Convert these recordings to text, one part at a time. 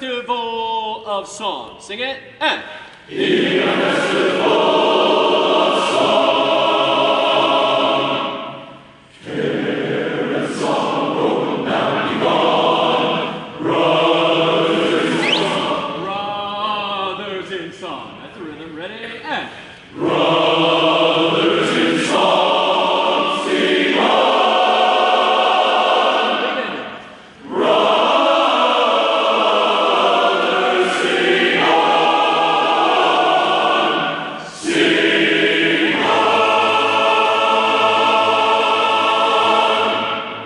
festival of song. Sing it. And. In a festival of song, care and song, broken down, be gone, brothers in song. Brothers in song. That's the rhythm. Ready? And. Brothers in song, sing on. Brothers, sing on. Sing on.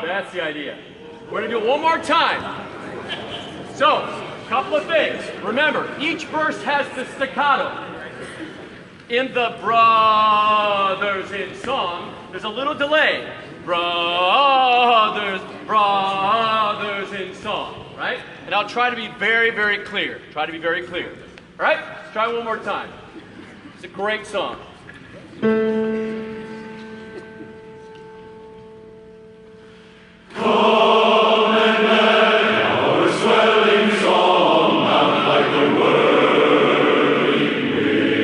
That's the idea. We're going to do it one more time. So, a couple of things. Remember, each verse has the staccato. In the brothers in song, there's a little delay. Brothers, brothers in song, right? And I'll try to be very, very clear. Try to be very clear. All right? Let's try one more time. It's a great song. Come and let our swelling song mount like the whirling wind.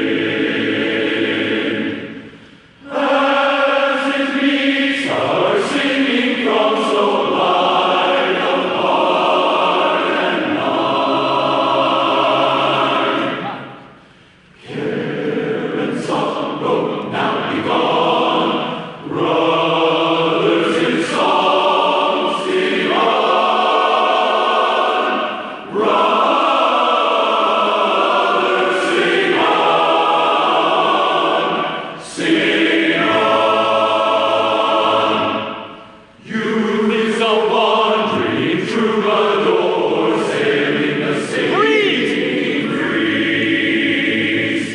As it meets our singing drum so light of heart and mind. Care and song broken down, be gone. Brothers in song, sing on. Brothers, sing on. Sing on. Youth is a wandering troubadour, sailing the singing breeze,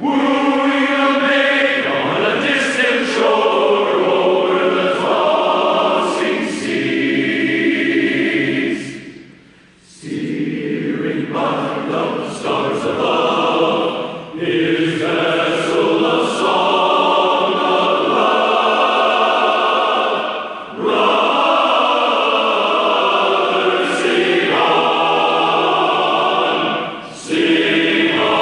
wooing a maid on a distant shore over the tossing seas, steering by the stars above, his vessel of song of love. Brothers, sing on, sing on.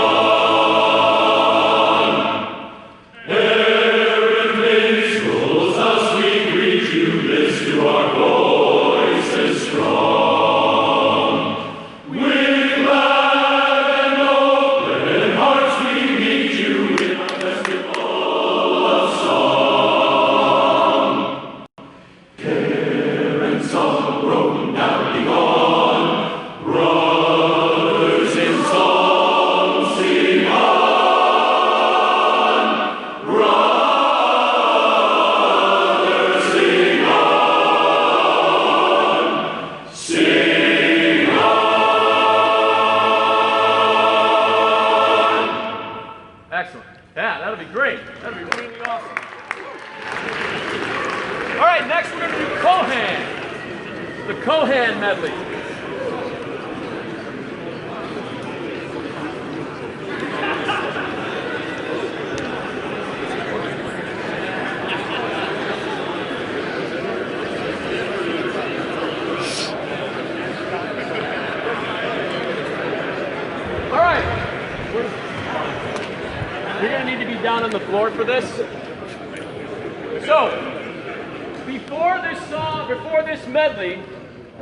Errant minstrels, thus we greet you, lift to our voices strong. With glad and open hearts we meet you in a festival of song. Care and song broken down, be gone. Brothers in song, sing on. Brothers, sing on. Sing on. Excellent. Yeah, that'll be great. That'll be really awesome. All right, next we're going to do Kohan. The Kohan medley. All right. You're going to need to be down on the floor for this. So, before this medley,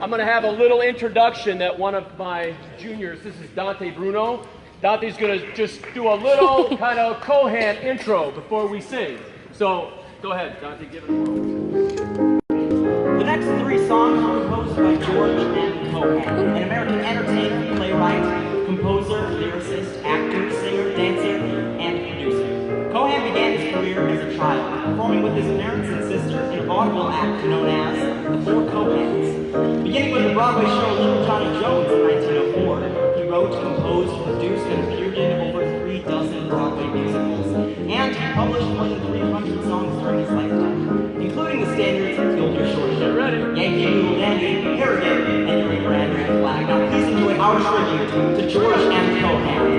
I'm going to have a little introduction that one of my juniors, this is Dante Bruno. Dante's going to just do a little kind of Kohan intro before we sing. So, go ahead, Dante, give it a whirl. The next three songs were composed by George M. Cohan, an American entertainer, playwright, composer, lyricist, actor, singer, dancer, and producer. Cohan began his career as a child, performing with his parents and sister in a vaudeville act known as The Four Cohans. Beginning with the Broadway show Little Johnny Jones in 1904, he wrote, composed, produced, and appeared in over 36 Broadway musicals, and he published more than 300 songs during his lifetime, including the standards Build Your Short Ship, Yankee Doodle Dandy, Harrigan, and Your Grand Flag. Now please enjoy our tribute to George M. Cohan.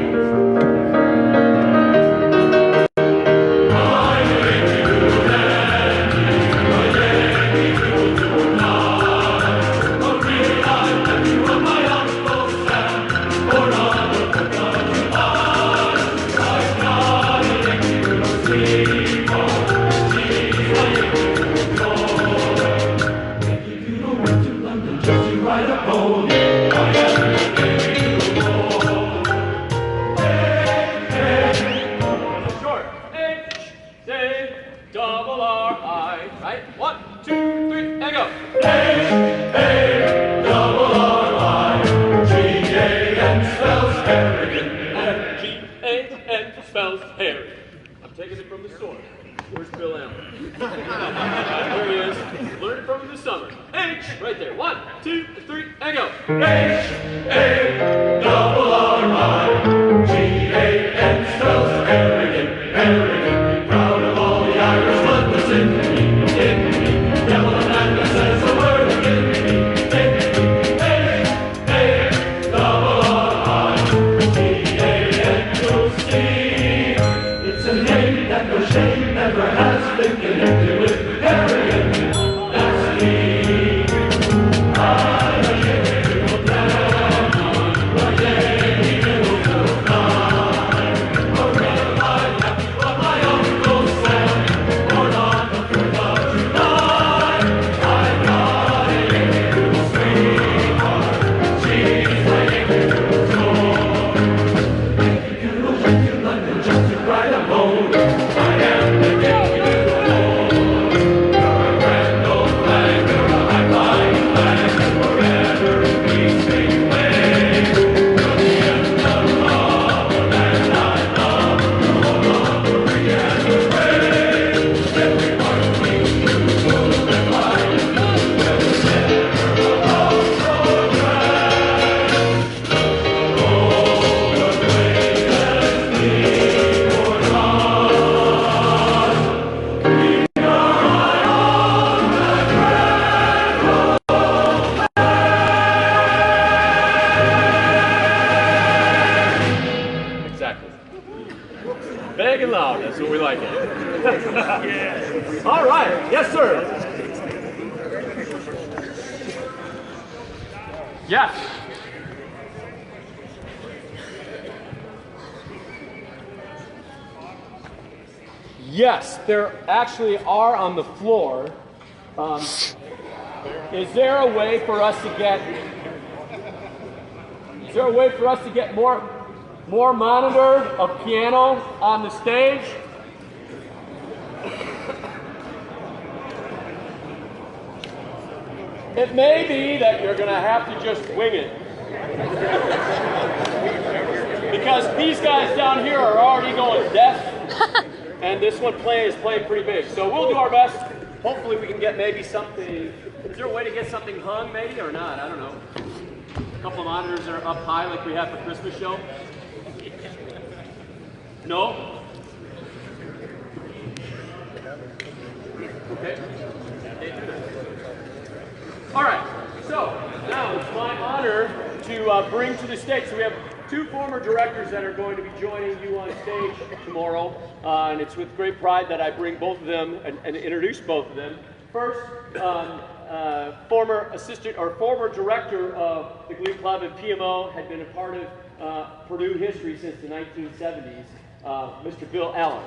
My I'm taking it from the source. Where's Bill Allen? There he is. Learned it from him this summer. H, right there. 1, 2, 3, and go. H-A-double-R-I, G-A-N spells arrogant, arrogant, proud of all the Irish blood that's in me. Devil Amanda says the word again. H-A-double-R-I, G-A-N goes steam. It's a name that no shame ever has been connected with. Arrogant, that's me. Big and loud, that's what we like it. All right, yes sir. Yes. Yes, there actually are on the floor. Is there a way for us to get more monitor of piano on the stage? It may be that you're going to have to just wing it. Because these guys down here are already going deaf, and this one is playing pretty big. So we'll do our best. Hopefully we can get maybe something. Is there a way to get something hung maybe or not? I don't know. A couple of monitors that are up high like we have for Christmas show. No? Okay. All right. So now it's my honor to bring to the stage. So we have two former directors that are going to be joining you on stage tomorrow, and it's with great pride that I bring both of them and introduce both of them. First, former director of the Glee Club and PMO, had been a part of Purdue history since the 1970s, Mr. Bill Allen.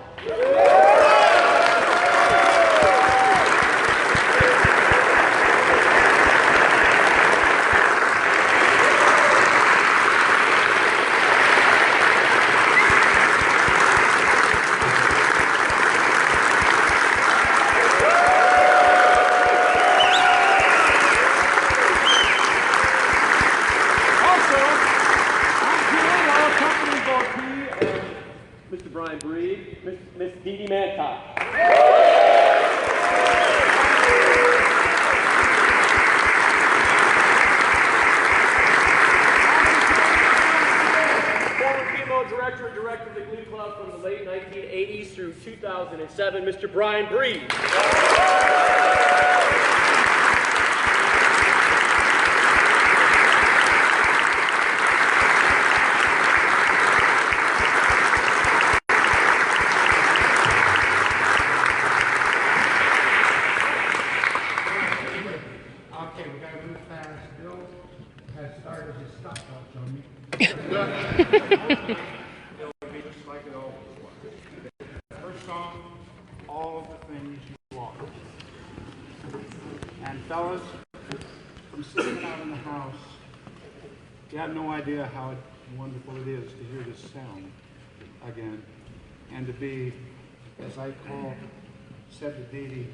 Director of the Glee Club from the late 1980s through 2007, Mr. Brian Breed. Okay, we gotta move fast. Bill has started his stopwatch on me. Just like it always was. First song, all of the things you want. And fellas, from sitting out in the house, you have no idea how wonderful it is to hear this sound again, and to be, as I said to Dee Dee,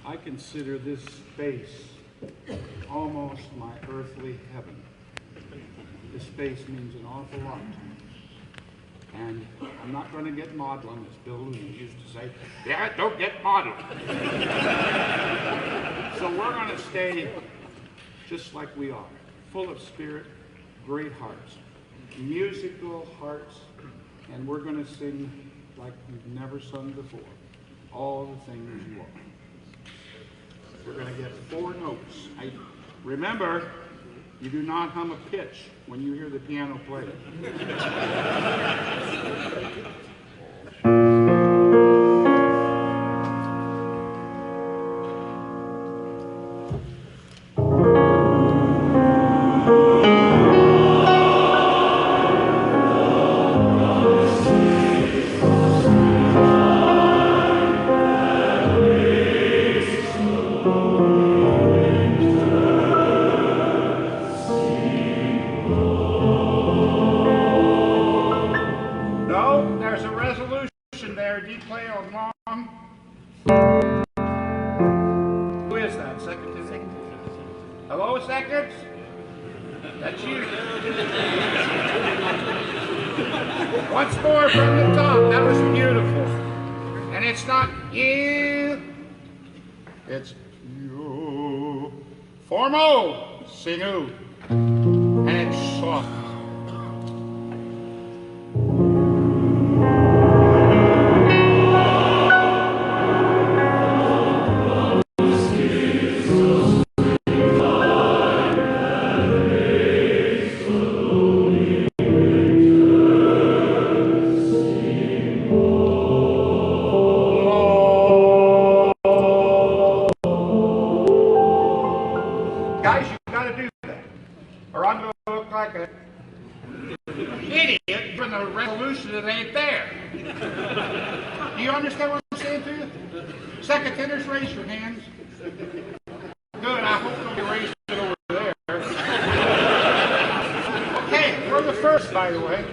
I consider this space almost my earthly heaven. This space means an awful lot to me. And I'm not going to get maudlin, as Bill Looney used to say. Yeah, don't get maudlin. So we're going to stay just like we are, full of spirit, great hearts, musical hearts, and we're going to sing like we've never sung before, all the things you are. We're going to get 4 notes. Remember, you do not hum a pitch when you hear the piano play. Hello, seconds? That's you. Once more from the top. That was beautiful. And it's not you. It's you. Formo. Sing-oo. And it's soft. Guys, you gotta do that, or I'm gonna look like an idiot from the resolution that ain't there. Do you understand what I'm saying to you? Second tenors, raise your hands. Good, I hope you'll raise it over there. Okay, we're the first, by the way.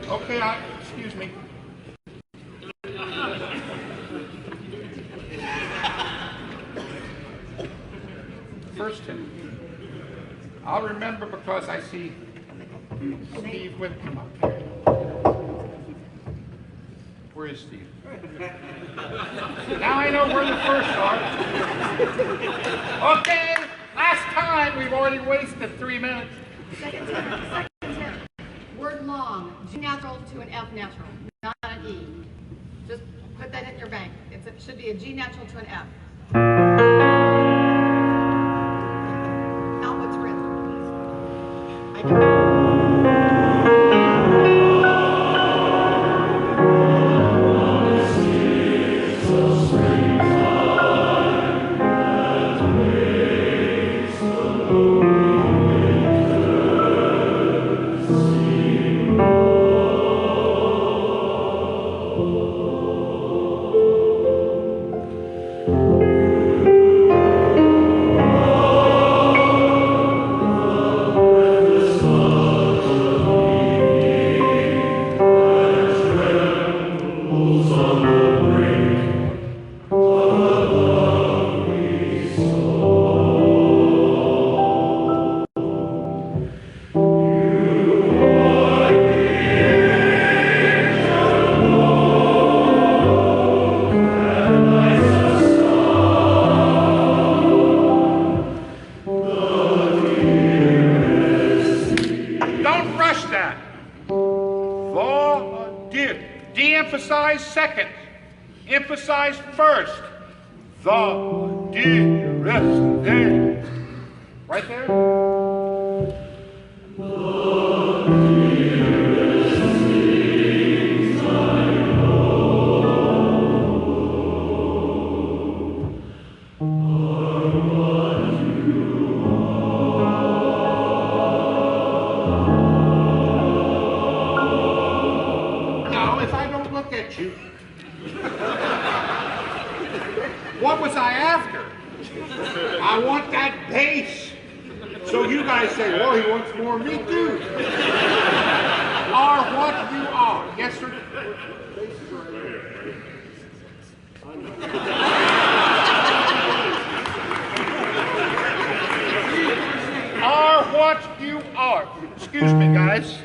Okay, excuse me. First tenor. I'll remember because I see Steve with him up there. Where is Steve? Now I know where the first are. Okay, last time. We've already wasted 3 minutes. Second tenor. Word long. G natural to an F natural, not an E. Just put that in your bank. It should be a G natural to an F. Not what's written. De-emphasize second. Emphasize first. The dearest day. Right there? What was I after? I want that bass. So you guys say, well, he wants more. Me too. Are what you are. Yes, sir? Are what you are. Excuse me, guys.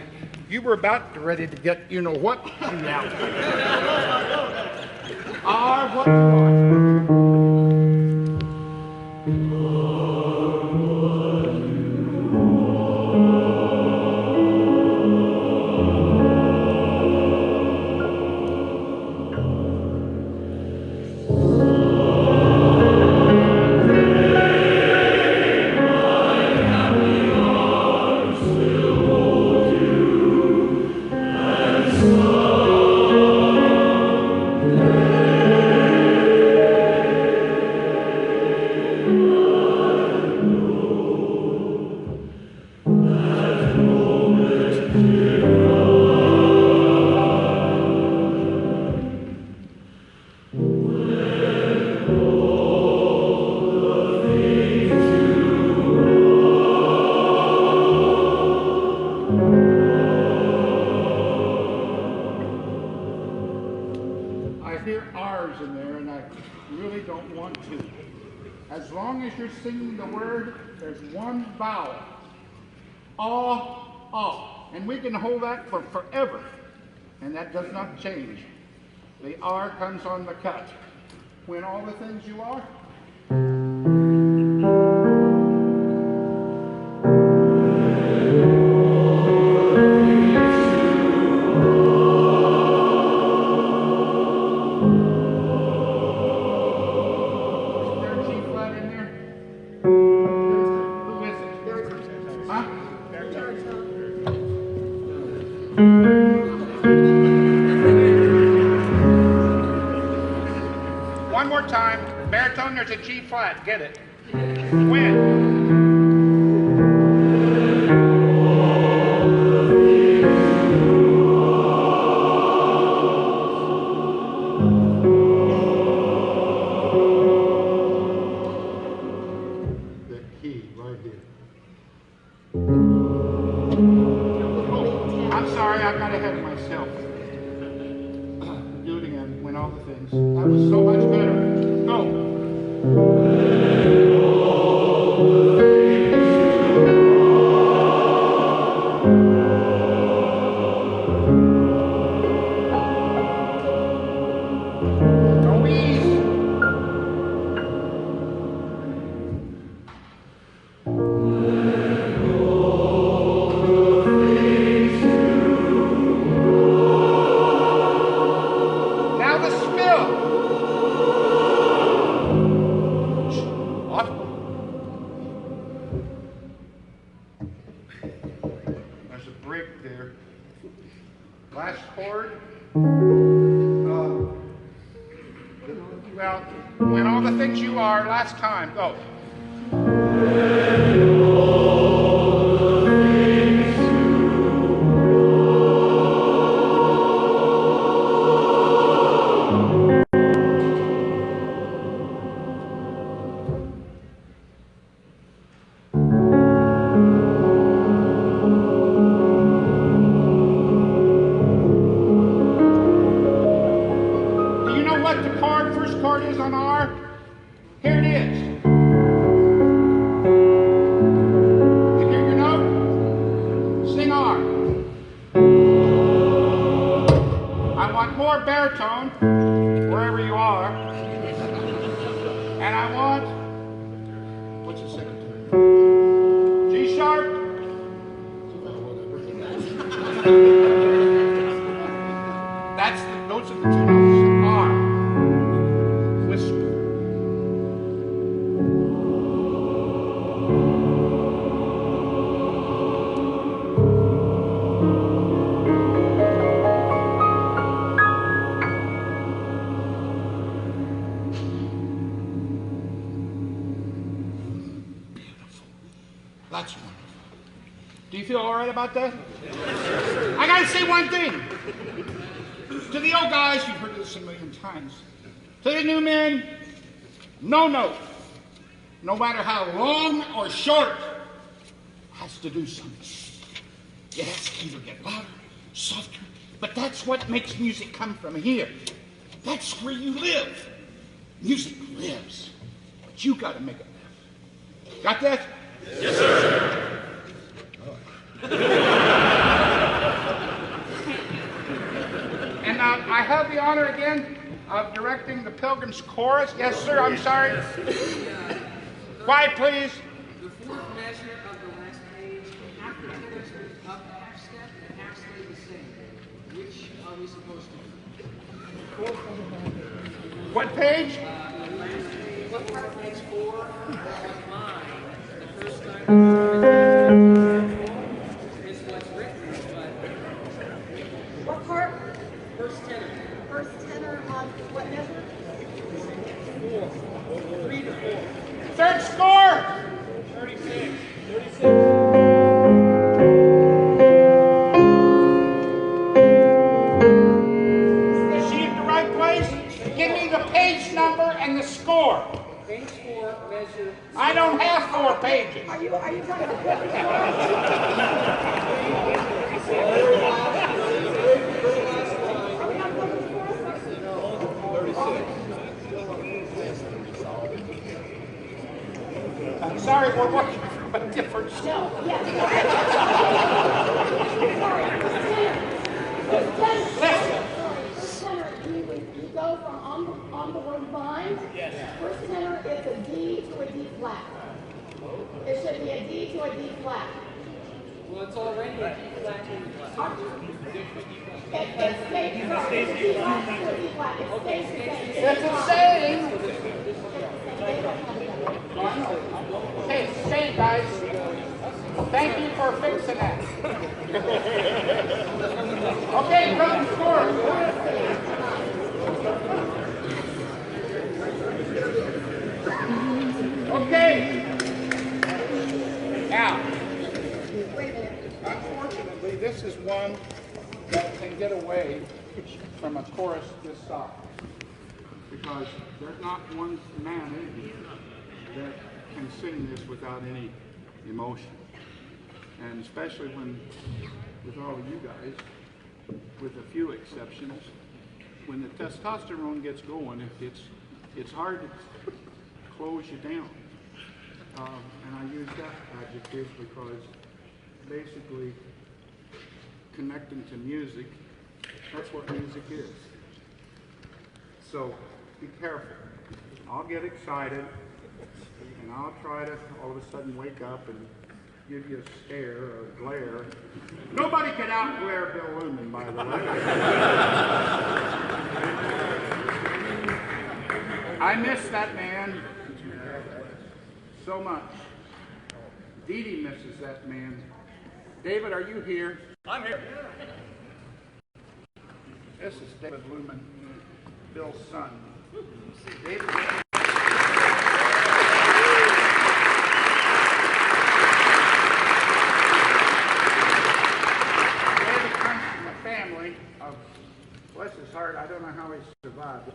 You were about ready to get you know what out. Are what you are. In there, and I really don't want to. As long as you're singing the word, there's one vowel. Ah. And we can hold that for forever. And that does not change. The R comes on the cut. When all the things you are. One more time. Baritone, there's a G flat. Get it. When? The key right here. I'm sorry, I got ahead of myself. Do it again. When all the things. That was so much better. Go. There's a break there. Last chord. Well, when all the things you are, last time, go. What the first chord is on R? Here it is. You hear your note? Sing R. I want more baritone, wherever you are. And I want, what's the second time? G sharp. Those are the two notes. R. That's wonderful. Do you feel all right about that? I gotta say one thing. To the old guys, you've heard this a million times. To the new men, no note, no matter how long or short, has to do something. It has to either get louder, softer, but that's what makes music come from here. That's where you live. Music lives, but you gotta make it live. Got that? Yes, sir. I have the honor again of directing the Pilgrim's Chorus. Yes, sir, I'm sorry. Quiet, please. The fourth measure of the last page, half the tenors moved up half step and half stayed the same. Which are we supposed to do? What page? The last page, page 4 of mine. The first time is what's written, but What part? first tenor, First tenor on what measure? 3 to 4. Third score. 36. Is she in the right place? Give me the page number and the score. Page 4, measure. I don't have 4 pages. Are you trying to I'm sorry, we're working from a different show. First tenor, you go from on the word bind. Yes. First tenor is a D to a D flat. It should be a D to a D flat. Well, it's already a D flat in the It stays from a D flat to a D flat. It stays the same. It's the same. Okay, it's the same, guys. Thank you for fixing that. Okay, come forward. Okay. Now, unfortunately, this is one that can get away from a chorus this soft, because there's not one man in here that can sing this without any emotion. And especially when, with all of you guys, with a few exceptions, when the testosterone gets going, it's hard to close you down. And I use that adjective because basically connecting to music, that's what music is. So be careful. I'll get excited and I'll try to all of a sudden wake up and give you a stare or a glare. Nobody can out-glare Bill Lumen, by the way. I miss that man so much. Dee Dee misses that man. David, are you here? I'm here. This is David Lumen, Bill's son. David. Bless his heart, I don't know how he survived.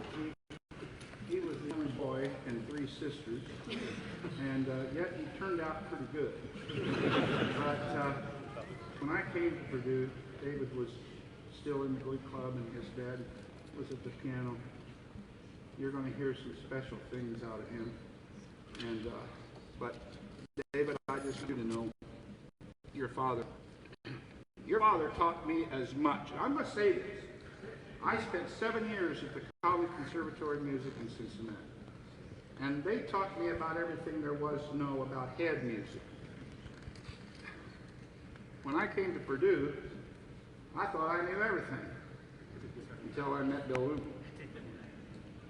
He was the young boy and 3 sisters, and yet he turned out pretty good. But when I came to Purdue, David was still in the Glee Club, and his dad was at the piano. You're going to hear some special things out of him. And but David, I just want you to know, your father taught me as much. I'm going to say this. I spent 7 years at the College Conservatory of Music in Cincinnati, and they taught me about everything there was to know about head music. When I came to Purdue, I thought I knew everything until I met Bill Lumen.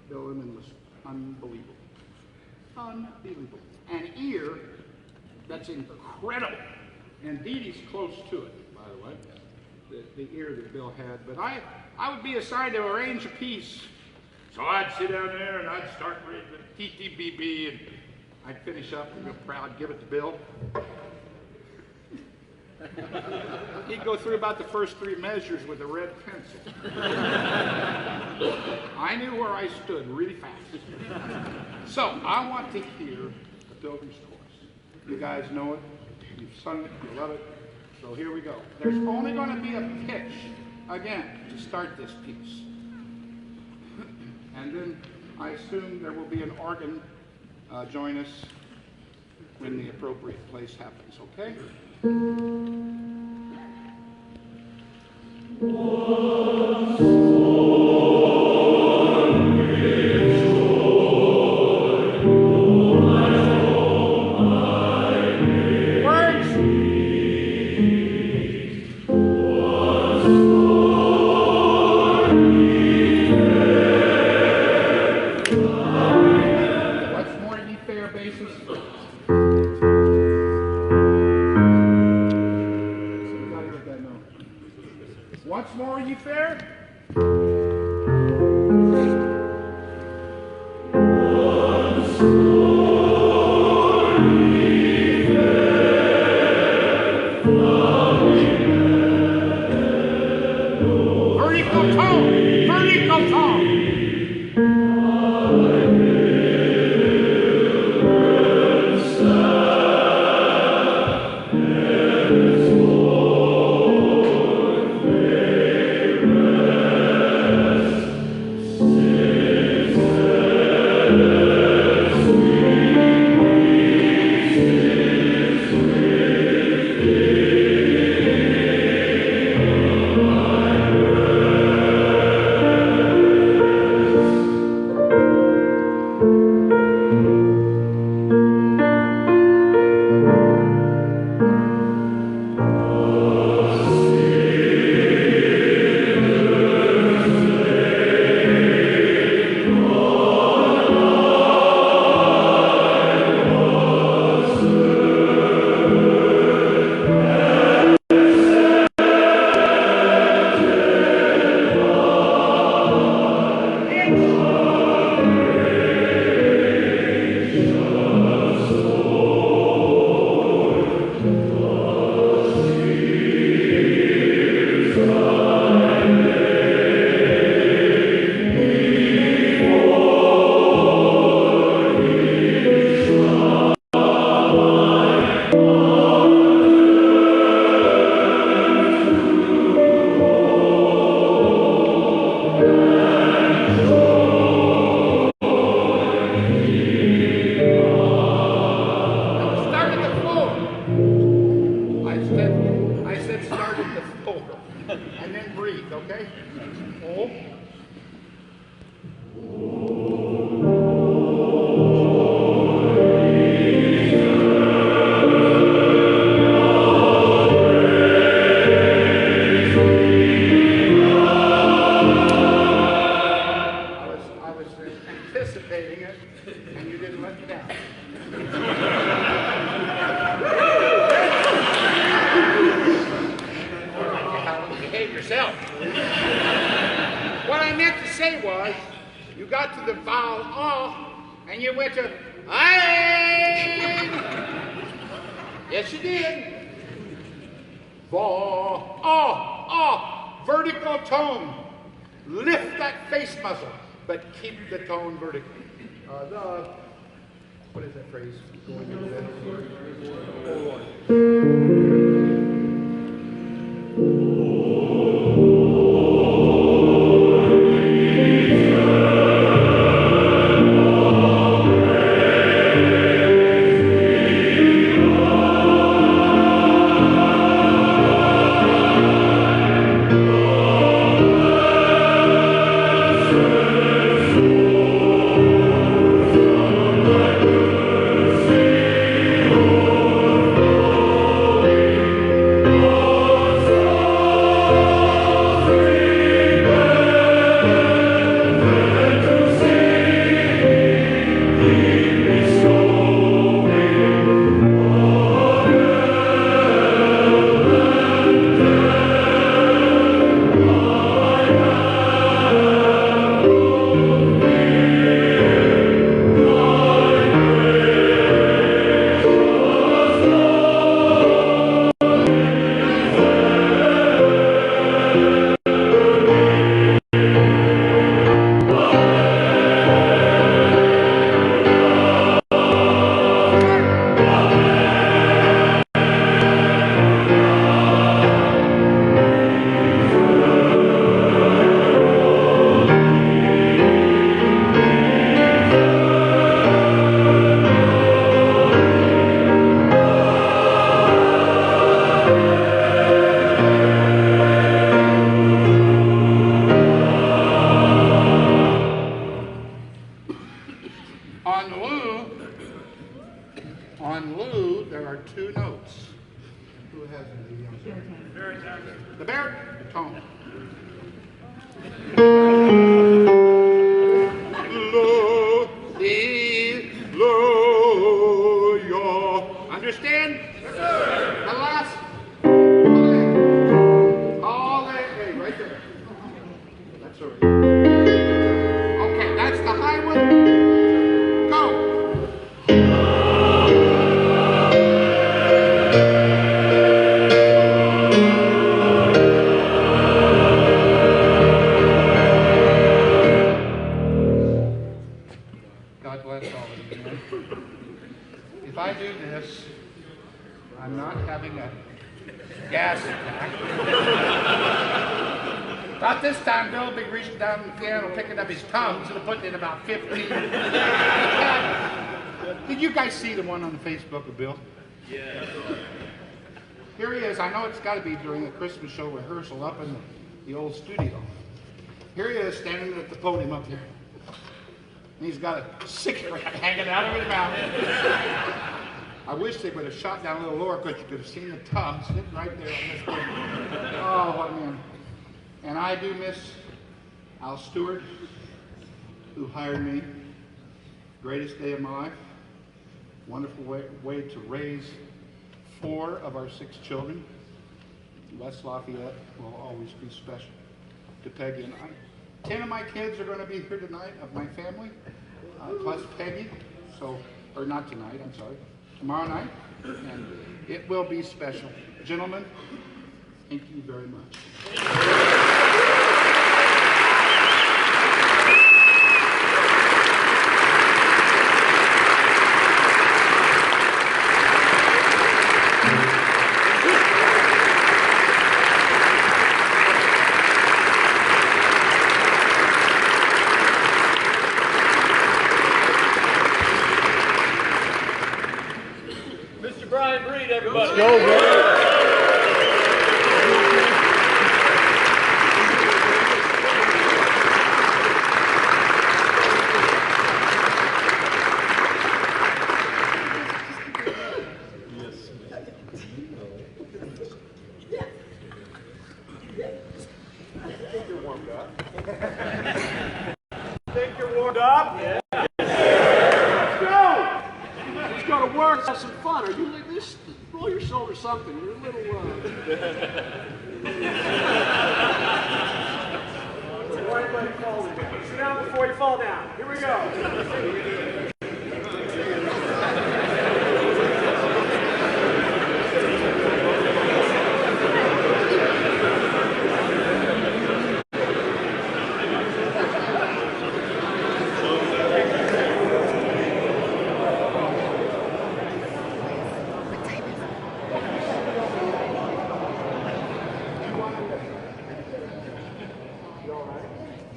Bill Lumen was unbelievable. Unbelievable. An ear that's incredible. And Dee Dee's close to it, by the way, the ear that Bill had. But I would be assigned to arrange a piece. So I'd sit down there and I'd start reading the TTBB, and I'd finish up and go proud, give it to Bill. He'd go through about the first 3 measures with a red pencil. I knew where I stood really fast. So I want to hear the Pilgrim's Chorus. You guys know it. You've sung it, you love it, so here we go. There's only going to be a pitch, again, to start this piece. And then I assume there will be an organ join us when the appropriate place happens, okay? Once more. Once more, ye fair. Vertical tone, vertical tone. I said start at the floor and then breathe, okay? Oh. I was anticipating it, and you didn't let me down. Behave yourself. What I meant to say was, you got to the vowel "ah" and you went to "I." Yes, you did. Va, ah, ah, vertical tone. Lift that face muscle, but keep the tone vertical. What is that phrase? Going into that? On Lu, there are two notes. Who has it? The baritone. Lo, di, lo, yo. Understand? Yes, sir. The last. All that. Hey, right back. About this time, Bill will be reaching down the piano, picking up his Tums, and putting in about 15. Did you guys see the one on the Facebook of Bill? Yeah. Here he is. I know it's got to be during the Christmas show rehearsal up in the old studio. Here he is, standing at the podium up here. And he's got a cigarette hanging out of his mouth. I wish they would have shot down a little lower because you could have seen the tub sitting right there on this podium. Oh, what a man. And I do miss Al Stewart, who hired me. Greatest day of my life. Wonderful way to raise 4 of our 6 children. West Lafayette will always be special to Peggy and I. 10 of my kids are going to be here tonight of my family, plus Peggy. So, or not tonight, I'm sorry. Tomorrow night. And it will be special. Gentlemen, thank you very much. Let's go, bro. Think you're warmed up? Think you're warmed up? Yeah. Let's go! Let's go to work, have some fun. Are you like this? Roll your shoulder something. You're a little, Why anybody fall again? Sit down before you fall down. Here we go.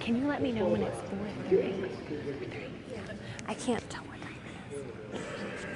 Can you let me know when it's 4:30? I can't tell what time it is.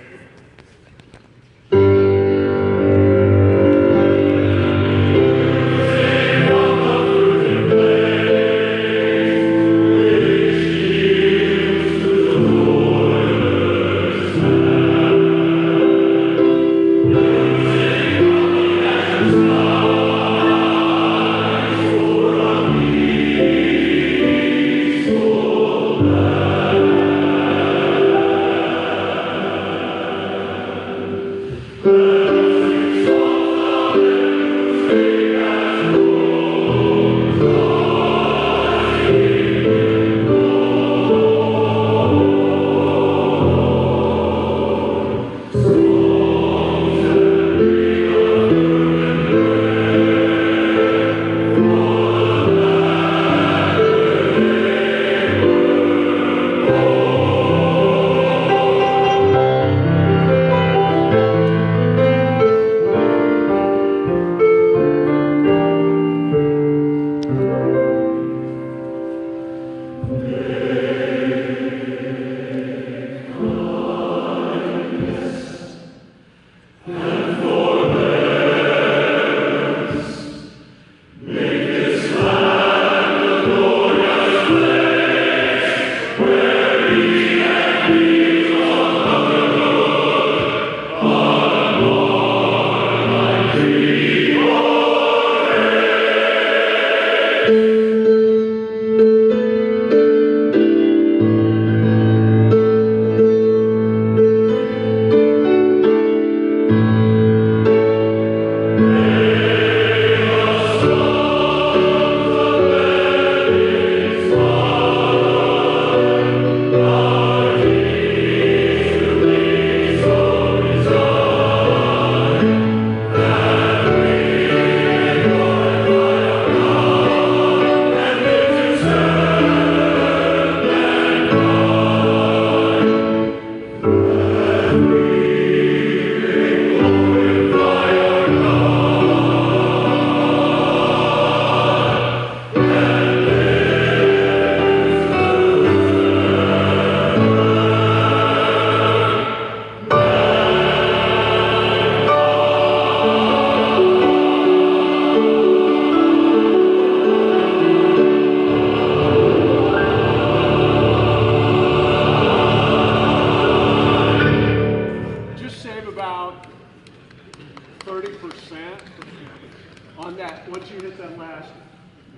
once you hit that last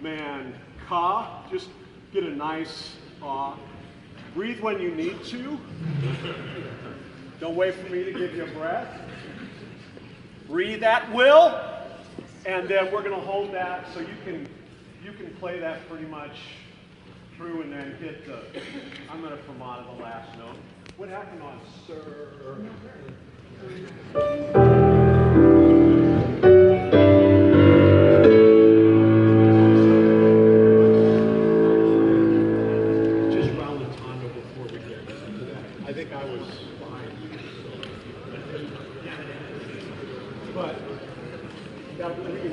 man, ka, just get a nice breathe when you need to. Don't wait for me to give you a breath. Breathe at will, and then we're going to hold that so you can play that pretty much through and then hit the. I'm going to fermata the last note. What happened on sir? Just round the tondo before we get to that. I think I was fine. But now please,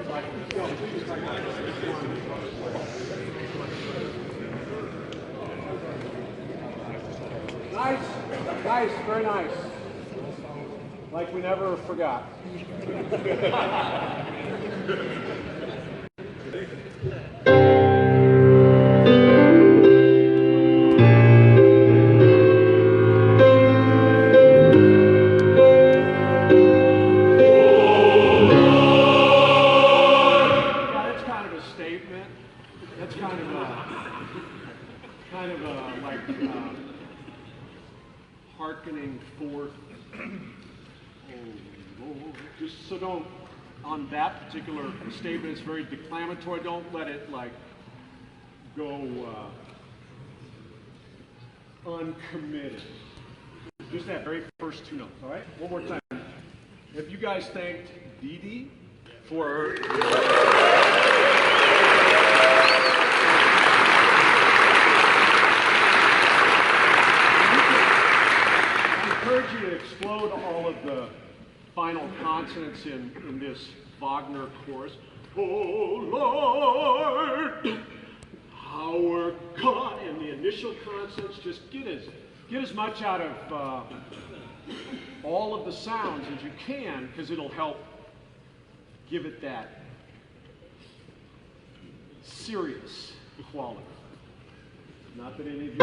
nice, very nice. Like we never forgot. Hearkening forth. Just so don't, on that particular statement, it's very declamatory. Don't let it like go uncommitted. Just that very first two notes. All right, one more time. Have you guys thanked Dee Dee for? You to explode all of the final consonants in this Wagner chorus. Oh Lord, our God, and the initial consonants, just get as much out of all of the sounds as you can, because it'll help give it that serious quality. Not that any of you.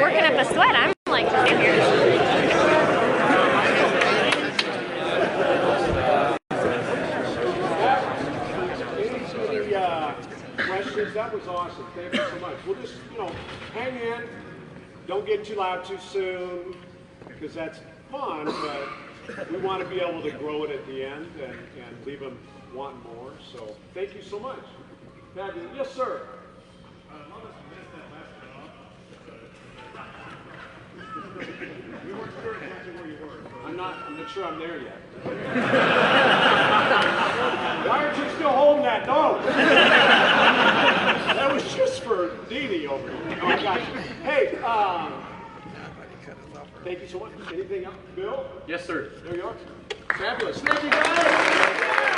working up a sweat. I'm like, stand here. Questions? That was awesome. Thank you so much. We'll just, hang in. Don't get too loud too soon, because that's fun, but we want to be able to grow it at the end and leave them wanting more. So thank you so much. Fabulous. Yes, sir. We weren't sure exactly where you were. So I'm not sure I'm there yet. Why aren't you still holding that note? That was just for Deanie over here. Oh, I got you. Hey, thank you so much. Anything else? Bill? Yes, sir. There you are. Fabulous. Thank you, guys.